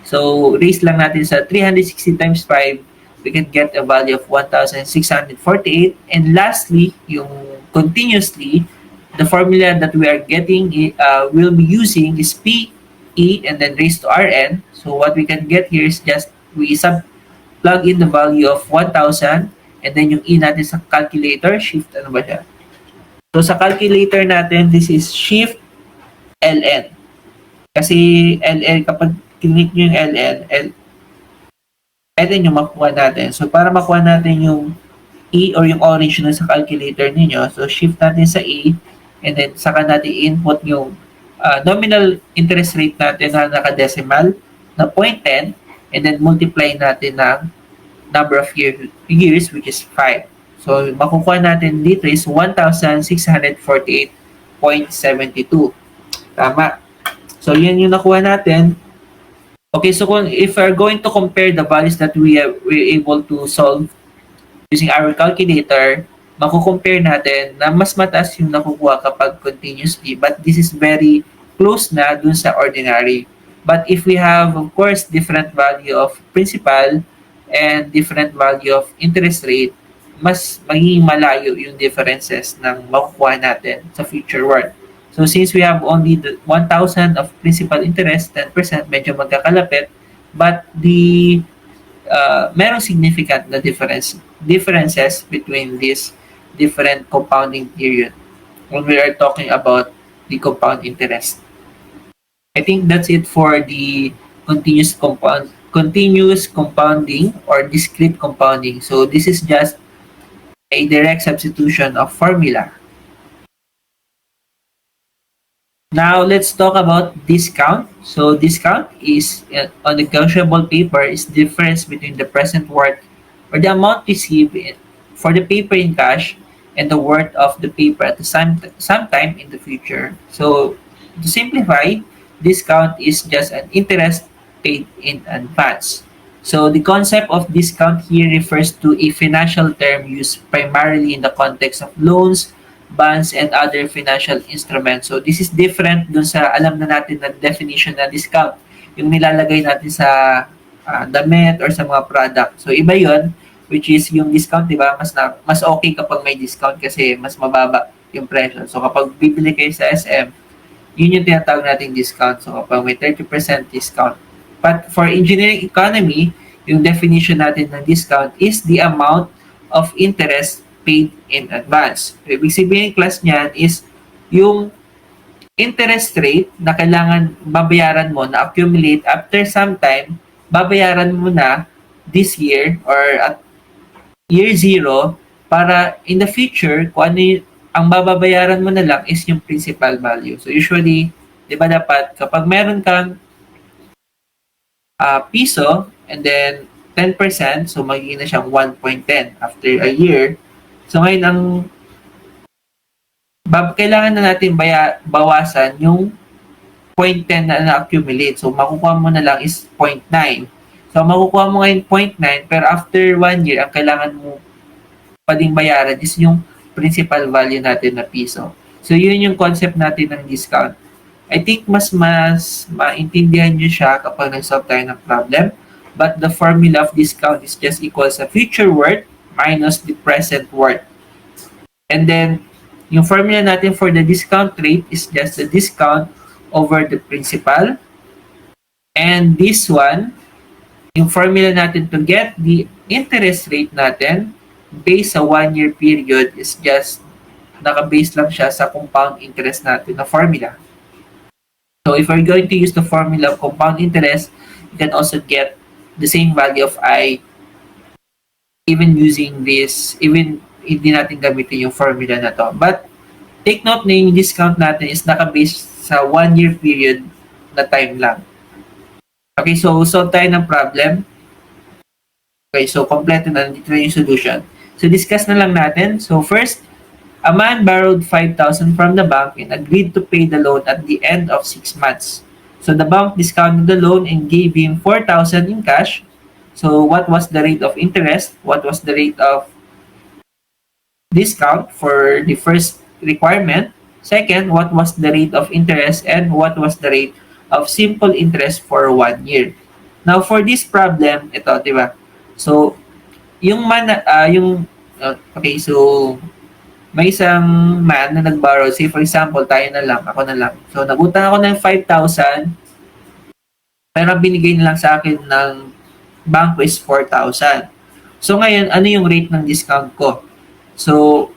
So raise lang natin sa 360 times 5, we can get a value of 1,648. And lastly, yung continuously, the formula that we are getting, will be using is P, E, and then raised to Rn. So what we can get here is just, we plug in the value of 1,000, and then yung E natin sa calculator, shift, ano ba siya? So sa calculator natin, this is shift LN. Kasi LN, kapag click nyo yung LN, LN yung makuha natin. So para makuha natin yung E or yung orange na sa calculator ninyo, so shift natin sa E, and then saka natin input yung nominal interest rate natin na naka-decimal na 0.10, and then multiply natin ng number of years, which is 5. So makukuha natin dito is 1,648.72. Tama. So yun yung nakuha natin. Okay, so if we're going to compare the values that we're able to solve using our calculator, makukompare natin na mas mataas yung nakukuha kapag continuously, but this is very close na dun sa ordinary. But if we have, of course, different value of principal and different value of interest rate, mas magiging malayo yung differences ng makukuha natin sa future world. So since we have only the 1,000 of principal interest, 10%, medyo magkakalapit, but the merong significant na differences between these different compounding period when we are talking about the compound interest. I think that's it for the continuous compounding or discrete compounding. So this is just a direct substitution of formula. Now let's talk about discount. So discount is on negotiable paper is difference between the present worth or the amount received for the paper in cash and the worth of the paper at the sometime in the future. So to simplify, discount is just an interest paid in advance. So the concept of discount here refers to a financial term used primarily in the context of loans, bonds, and other financial instruments. So this is different dun sa alam na natin na definition na discount, yung nilalagay natin sa damit or sa mga product. So iba yun, which is yung discount, di ba? Mas okay kapag may discount kasi mas mababa yung presyo. So kapag bibili kayo sa SM, yun yung tinatawag nating discount. So kapag may 30% discount. But for engineering economy, yung definition natin ng discount is the amount of interest paid in advance. So, ibig sabihin ng class niyan is yung interest rate na kailangan babayaran mo na accumulate after some time, babayaran mo na this year or at year 0 para in the future, kung ano ang bababayaran mo na lang is yung principal value. So usually, di ba dapat kapag meron kang piso and then 10%, so magiging na siyang 1.10 after a year. So ngayon, ang kailangan na natin bawasan yung 0.10 na na-accumulate. So makukuha mo na lang is 0.9. So makukuha mo ngayon 0.9, pero after 1 year, ang kailangan mo pa ding bayaran is yung principal value natin na piso. So yun yung concept natin ng discount. I think mas maintindihan nyo siya kapag nag-solve tayo ng problem. But the formula of discount is just equals sa future worth minus the present worth. And then, yung formula natin for the discount rate is just the discount over the principal. And this one Yung formula natin to get the interest rate natin based sa 1-year period is just naka-base lang siya sa compound interest natin na formula. So if we're going to use the formula of compound interest, you can also get the same value of I even using this, even hindi natin gamitin yung formula na to. But take note na yung discount natin is naka-base sa 1-year period na time lang. Okay, so solve tayo ng problem. Okay, so kompleto na, dito na yung solution. So discuss na lang natin. So first, a man borrowed 5,000 from the bank and agreed to pay the loan at the end of 6 months. So the bank discounted the loan and gave him 4,000 in cash. So what was the rate of interest? What was the rate of discount for the first requirement? Second, what was the rate of interest and what was the rate of simple interest for 1 year? Now for this problem, ito, di ba? So okay, so may isang man na nag-borrow, say for example, ako na lang. So nagutang ako ng 5,000, pero binigay na lang sa akin ng banko is 4,000. So ngayon, ano yung rate ng discount ko? So,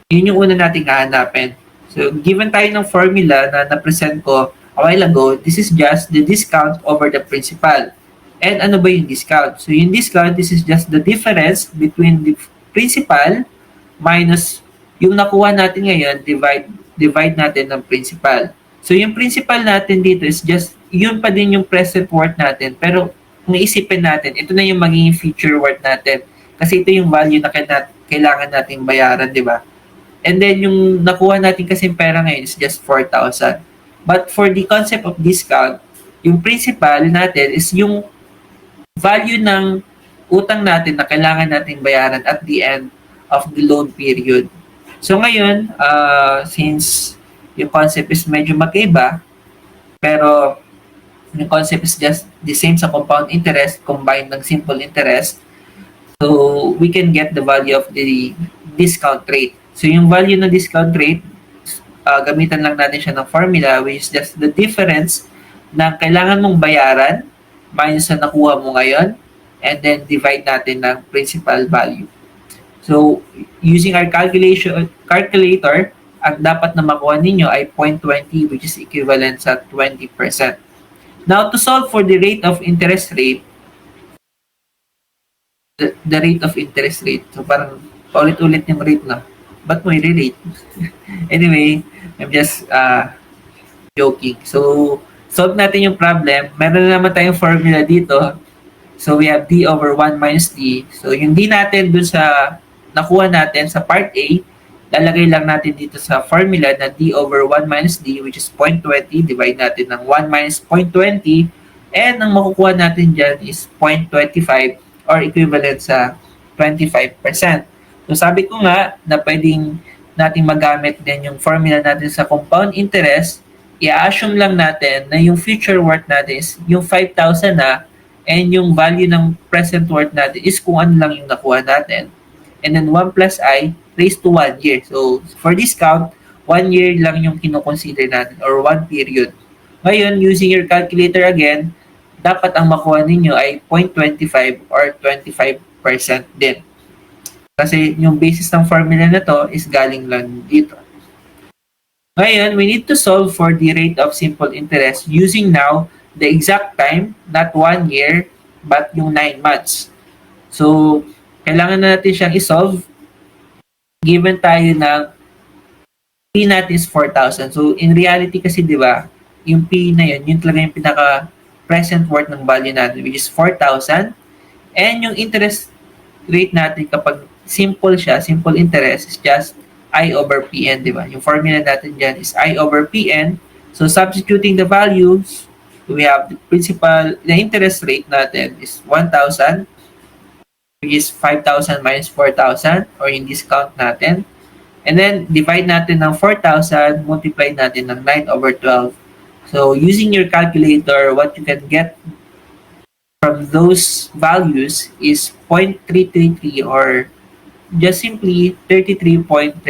yun yung una nating hahanapin. So, given tayo ng formula na na-present ko a while ago, this is just the discount over the principal. And ano ba yung discount? So, yung discount, this is just the difference between the principal minus yung nakuha natin ngayon, divide natin ng principal. So, yung principal natin dito is just, yun pa din yung present worth natin. Pero, kung isipin natin, ito na yung magiging future worth natin. Kasi ito yung value na kailangan natin bayaran, di ba? And then, yung nakuha natin kasi pera ngayon is just 4,000. But for the concept of discount, yung principal natin is yung value ng utang natin na kailangan natin bayaran at the end of the loan period. So ngayon, since yung concept is medyo magkaiba, pero yung concept is just the same sa compound interest combined ng simple interest, so we can get the value of the discount rate. So yung value ng discount rate, gamitan lang natin siya ng formula, which is just the difference na kailangan mong bayaran minus na nakuha mo ngayon, and then divide natin ng principal value. So using our calculator, ang dapat na makuha ninyo ay 0.20, which is equivalent sa 20%. Now, to solve for the rate of interest rate, the rate of interest rate, so parang paulit-ulit yung rate na. Ba't mo i-rate? Anyway, I'm just joking. So, solve natin yung problem. Meron na naman tayong formula dito. So, we have d over 1 minus d. So, yung d natin dun sa nakuha natin sa part A, lalagay lang natin dito sa formula na d over 1 minus d, which is 0.20. Divide natin ng 1 minus 0.20. And ang makukuha natin dyan is 0.25 or equivalent sa 25%. So sabi ko nga na pwedeng natin magamit din yung formula natin sa compound interest. I-assume lang natin na yung future worth natin is yung 5,000 na, and yung value ng present worth natin is kung ano lang yung nakuha natin. And then 1 plus I raised to 1 year. So for discount, 1 year lang yung kinoconsider natin or 1 period. Ngayon, using your calculator again, dapat ang makuha ninyo ay 0.25 or 25% din. Kasi yung basis ng formula na to is galing lang dito. Ngayon, we need to solve for the rate of simple interest using now the exact time, not 1 year, but yung 9 months. So, kailangan na natin siyang isolve given tayo ng P natin is 4,000. So, in reality kasi, di ba, yung P na yun talaga yung pinaka-present worth ng value natin, which is 4,000. And yung interest rate natin kapag simple siya, simple interest is just I over PN, di ba? Yung formula natin dyan is I over PN. So, substituting the values, we have the principal, the interest rate natin is 1,000, which is 5,000 minus 4,000, or yung discount natin. And then, divide natin ng 4,000, multiply natin ng 9 over 12. So, using your calculator, what you can get from those values is 0.333 or just simply 33.33%.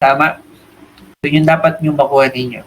Tama? So, yun dapat nyo makuha ninyo.